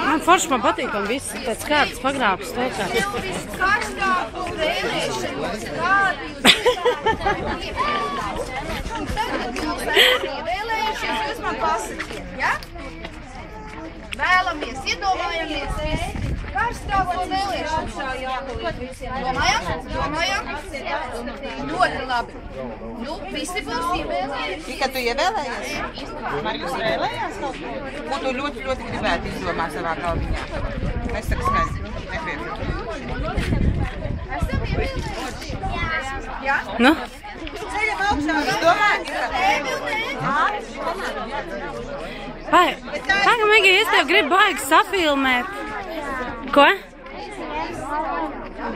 Man forši man patīk, un viss pēc kārtas pagrābs teikā. Karstāku vēlēšanu rādījus. Un tagad jūs vēlējušies, jūs man pasakiet, ja? Vēlamies, iedomājamies visi. Karstāko vēlēšanu. Domājam? Ļoti labi. Nu, visi būs ievēlējuši. Tikai tu ievēlējies? Marjus vēlējās kaut ko? Ko tu ļoti gribētu izdomāt savā galviņā? Nesaka skaidri, nepiekrīt. Esam ievēlējuši? Jā? Nu? Ceļam augšā, es domāju, Pagam, Migi, es tev gribu baigi safilmēt. Ko?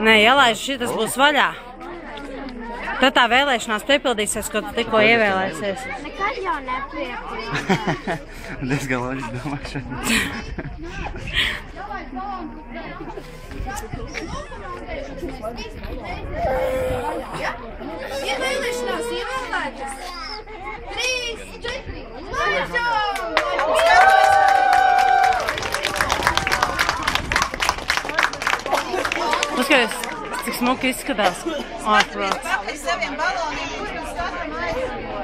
Nē, ielaižu, šitas būs vaļā. Tad tā vēlēšanās piepildīsies, ko tu tikko ievēlēsies. Nekad jau nepiepildīsies. Diezgan loģiski domāšana. Ievēlēšanās ievēlētas. 3, 4, laižam! Uzskaties, cik smuki izskatās. Ārprāts. Es saviem baloniem, kur jūs katram aizsākt?